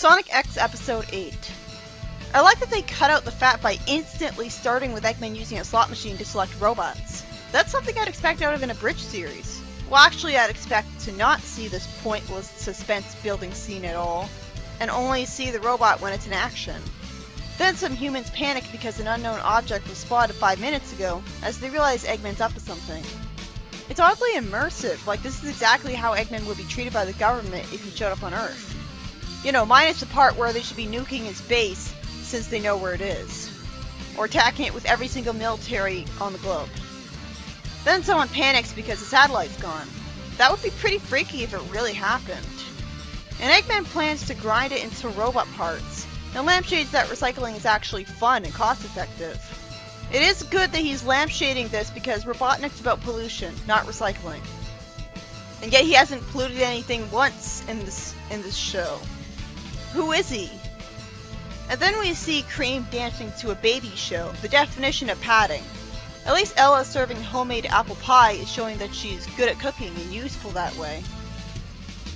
Sonic X Episode 8. I like that they cut out the fat by instantly starting with Eggman using a slot machine to select robots. That's something I'd expect out of an abridged series. Well, actually, I'd expect to not see this pointless suspense-building scene at all, and only see the robot when it's in action. Then some humans panic because an unknown object was spotted 5 minutes ago, as they realize Eggman's up to something. It's oddly immersive, like this is exactly how Eggman would be treated by the government if he showed up on Earth. You know, minus the part where they should be nuking his base, since they know where it is. Or attacking it with every single military on the globe. Then someone panics because the satellite's gone. That would be pretty freaky if it really happened. And Eggman plans to grind it into robot parts, and lampshades that recycling is actually fun and cost effective. It is good that he's lampshading this because Robotnik's about pollution, not recycling. And yet he hasn't polluted anything once in this show. Who is he? And then we see Cream dancing to a baby show, the definition of padding. At least Ella serving homemade apple pie is showing that she's good at cooking and useful that way.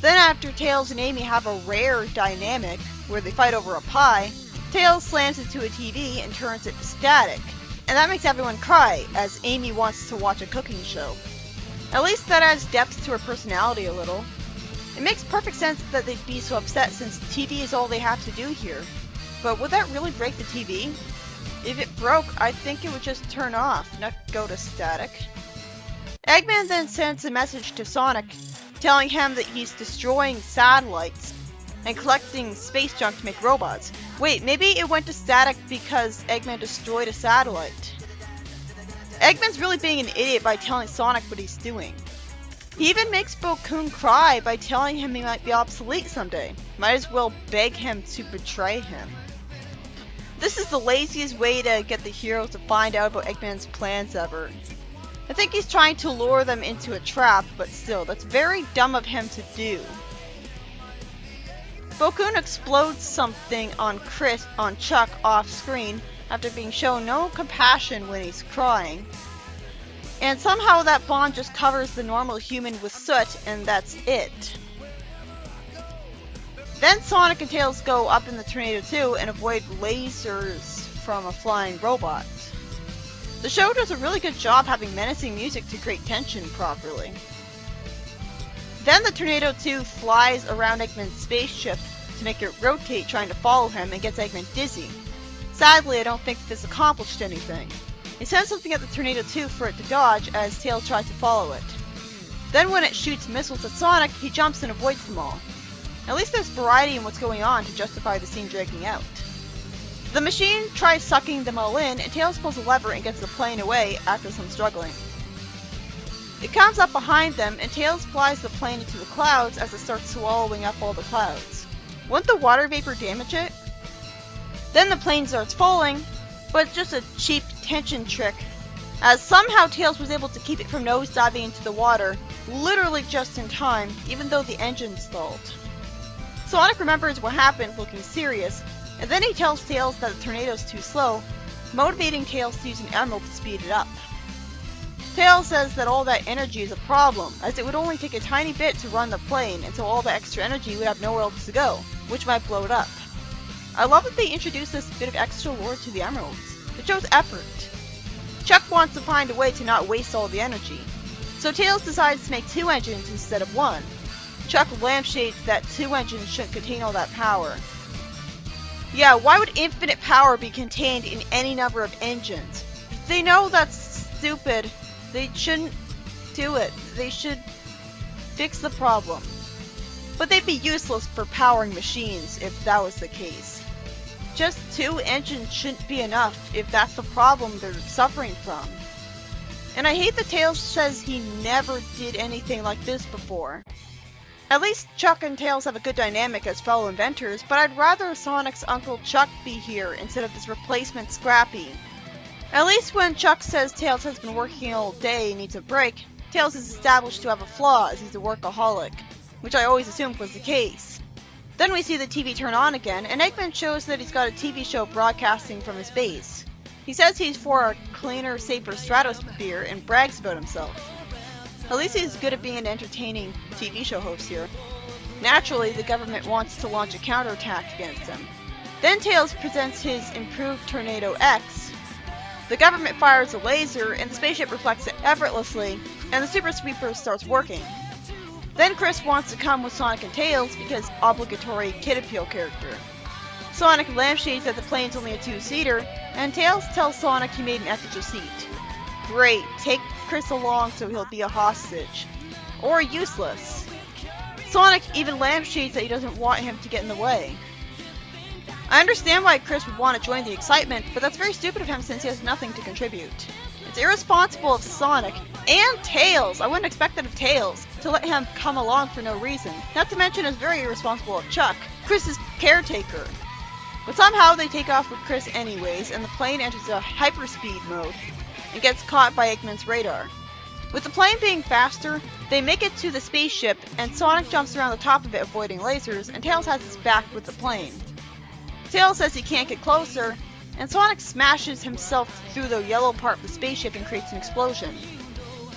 Then after Tails and Amy have a rare dynamic where they fight over a pie, Tails slams into a TV and turns it to static. And that makes everyone cry, as Amy wants to watch a cooking show. At least that adds depth to her personality a little. It makes perfect sense that they'd be so upset since TV is all they have to do here. But would that really break the TV? If it broke, I think it would just turn off, not go to static. Eggman then sends a message to Sonic, telling him that he's destroying satellites and collecting space junk to make robots. Wait, maybe it went to static because Eggman destroyed a satellite. Eggman's really being an idiot by telling Sonic what he's doing. He even makes Bo-kun cry by telling him he might be obsolete someday. Might as well beg him to betray him. This is the laziest way to get the heroes to find out about Eggman's plans ever. I think he's trying to lure them into a trap, but still, that's very dumb of him to do. Bo-kun explodes something on Chuck off screen after being shown no compassion when he's crying. And somehow that bond just covers the normal human with soot, and that's it. Then Sonic and Tails go up in the tornado too and avoid lasers from a flying robot. The show does a really good job having menacing music to create tension properly. Then the Tornado 2 flies around Eggman's spaceship to make it rotate trying to follow him and gets Eggman dizzy. Sadly, I don't think this accomplished anything. It sends something at the Tornado 2 for it to dodge as Tails tries to follow it. Then when it shoots missiles at Sonic, he jumps and avoids them all. At least there's variety in what's going on to justify the scene dragging out. The machine tries sucking them all in, and Tails pulls a lever and gets the plane away after some struggling. It comes up behind them, and Tails flies the plane into the clouds as it starts swallowing up all the clouds. Wouldn't the water vapor damage it? Then the plane starts falling, but it's just a cheap tension trick, as somehow Tails was able to keep it from nosediving into the water, literally just in time, even though the engine stalled. Sonic remembers what happened, looking serious, and then he tells Tails that the tornado's too slow, motivating Tails to use an emerald to speed it up. Tails says that all that energy is a problem, as it would only take a tiny bit to run the plane, and so all the extra energy would have nowhere else to go, which might blow it up. I love that they introduced this bit of extra lore to the emeralds. It shows effort. Chuck wants to find a way to not waste all the energy, so Tails decides to make 2 engines instead of 1. Chuck lampshades that 2 engines shouldn't contain all that power. Yeah, why would infinite power be contained in any number of engines? If they know that's stupid, they shouldn't do it. They should fix the problem. But they'd be useless for powering machines if that was the case. Just 2 engines shouldn't be enough if that's the problem they're suffering from. And I hate that Tails says he never did anything like this before. At least Chuck and Tails have a good dynamic as fellow inventors, but I'd rather Sonic's Uncle Chuck be here instead of this replacement Scrappy. At least when Chuck says Tails has been working all day and needs a break, Tails is established to have a flaw as he's a workaholic, which I always assumed was the case. Then we see the TV turn on again, and Eggman shows that he's got a TV show broadcasting from his base. He says he's for a cleaner, safer stratosphere and brags about himself. At least he's good at being an entertaining TV show host here. Naturally, the government wants to launch a counterattack against him. Then Tails presents his improved Tornado X. The government fires a laser, and the spaceship reflects it effortlessly, and the Super Sweeper starts working. Then Chris wants to come with Sonic and Tails because obligatory kid appeal character. Sonic lampshades that the plane's only a 2-seater, and Tails tells Sonic he made an extra seat. Great, take Chris along so he'll be a hostage. Or useless. Sonic even lampshades that he doesn't want him to get in the way. I understand why Chris would want to join the excitement, but that's very stupid of him since he has nothing to contribute. It's irresponsible of Sonic and Tails, I wouldn't expect it of Tails, to let him come along for no reason. Not to mention it's very irresponsible of Chuck, Chris's caretaker. But somehow they take off with Chris anyways, and the plane enters a hyperspeed mode and gets caught by Eggman's radar. With the plane being faster, they make it to the spaceship, and Sonic jumps around the top of it avoiding lasers, and Tails has his back with the plane. Tails says he can't get closer, and Sonic smashes himself through the yellow part of the spaceship and creates an explosion.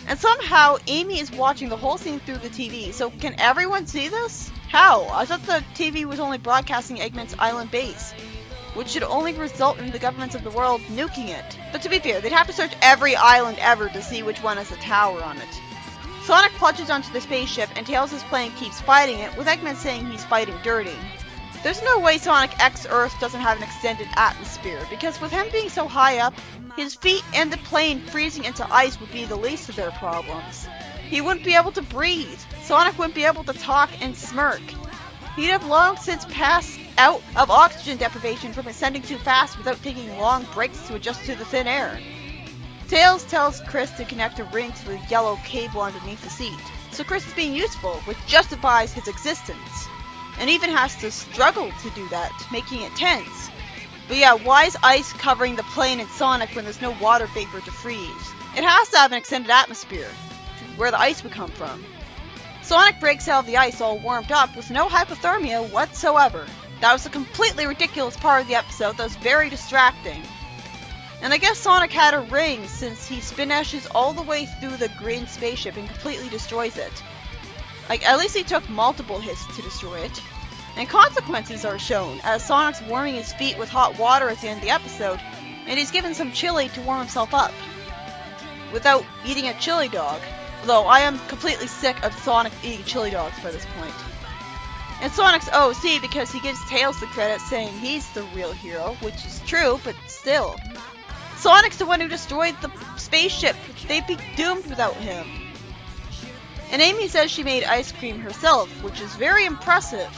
And somehow, Amy is watching the whole scene through the TV, so can everyone see this? How? I thought the TV was only broadcasting Eggman's island base, which should only result in the governments of the world nuking it. But to be fair, they'd have to search every island ever to see which one has a tower on it. Sonic plunges onto the spaceship, and Tails' plane keeps fighting it, with Eggman saying he's fighting dirty. There's no way Sonic X Earth doesn't have an extended atmosphere, because with him being so high up, his feet and the plane freezing into ice would be the least of their problems. He wouldn't be able to breathe. Sonic wouldn't be able to talk and smirk. He'd have long since passed out of oxygen deprivation from ascending too fast without taking long breaks to adjust to the thin air. Tails tells Chris to connect a ring to the yellow cable underneath the seat, so Chris is being useful, which justifies his existence, and even has to struggle to do that, making it tense. But yeah, why is ice covering the plane and Sonic when there's no water vapor to freeze? It has to have an extended atmosphere, where the ice would come from. Sonic breaks out of the ice all warmed up with no hypothermia whatsoever. That was a completely ridiculous part of the episode that was very distracting. And I guess Sonic had a ring since he spin dashes all the way through the green spaceship and completely destroys it. Like, at least he took multiple hits to destroy it. And consequences are shown, as Sonic's warming his feet with hot water at the end of the episode, and he's given some chili to warm himself up, without eating a chili dog. Although I am completely sick of Sonic eating chili dogs by this point. And Sonic's OC because he gives Tails the credit saying he's the real hero, which is true, but still. Sonic's the one who destroyed the spaceship. They'd be doomed without him. And Amy says she made ice cream herself, which is very impressive.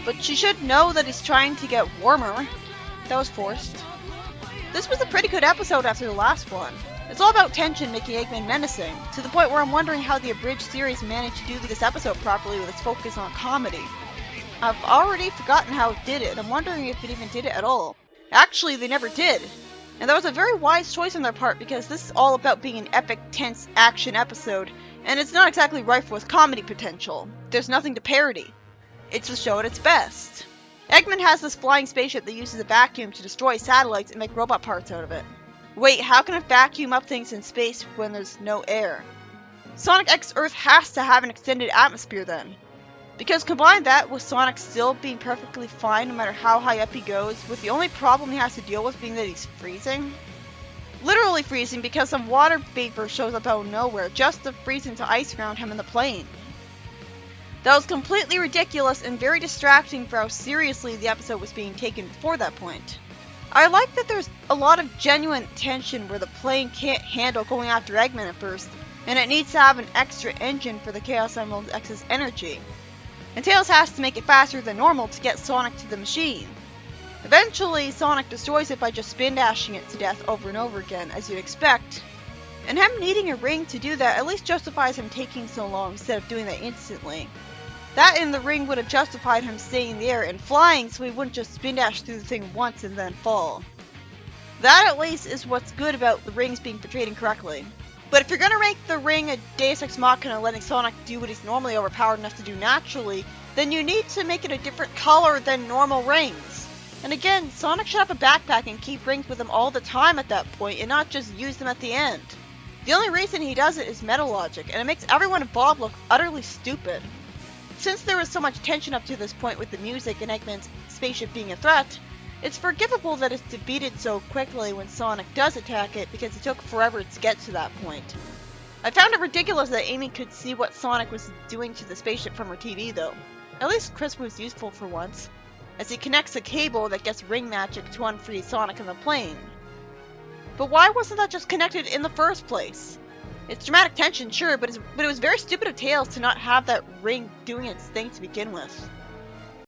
But she should know that he's trying to get warmer. That was forced. This was a pretty good episode after the last one. It's all about tension making Eggman menacing, to the point where I'm wondering how the abridged series managed to do this episode properly with its focus on comedy. I've already forgotten how it did it. I'm wondering if it even did it at all. Actually, they never did. And that was a very wise choice on their part because this is all about being an epic, tense action episode, and it's not exactly rife with comedy potential. There's nothing to parody. It's the show at its best. Eggman has this flying spaceship that uses a vacuum to destroy satellites and make robot parts out of it. Wait, how can it vacuum up things in space when there's no air? Sonic X Earth has to have an extended atmosphere then. Because combine that with Sonic still being perfectly fine no matter how high up he goes, with the only problem he has to deal with being that he's freezing. Literally freezing because some water vapor shows up out of nowhere just to freeze into ice around him in the plane. That was completely ridiculous and very distracting for how seriously the episode was being taken before that point. I like that there's a lot of genuine tension where the plane can't handle going after Eggman at first, and it needs to have an extra engine for the Chaos Emerald X's energy. And Tails has to make it faster than normal to get Sonic to the machine. Eventually, Sonic destroys it by just spin dashing it to death over and over again, as you'd expect. And him needing a ring to do that at least justifies him taking so long instead of doing that instantly. That and the ring would have justified him staying in the air and flying so he wouldn't just spin dash through the thing once and then fall. That at least is what's good about the rings being portrayed incorrectly. But if you're gonna make the ring a Deus Ex Machina letting Sonic do what he's normally overpowered enough to do naturally, then you need to make it a different color than normal rings. And again, Sonic should have a backpack and keep rings with him all the time at that point and not just use them at the end. The only reason he does it is meta logic, and it makes everyone involved look utterly stupid. Since there was so much tension up to this point with the music and Eggman's spaceship being a threat, it's forgivable that it's defeated so quickly when Sonic does attack it because it took forever to get to that point. I found it ridiculous that Amy could see what Sonic was doing to the spaceship from her TV though. At least Chris was useful for once, as he connects a cable that gets ring magic to unfreeze Sonic in the plane. But why wasn't that just connected in the first place? It's dramatic tension, sure, but it was very stupid of Tails to not have that ring doing its thing to begin with.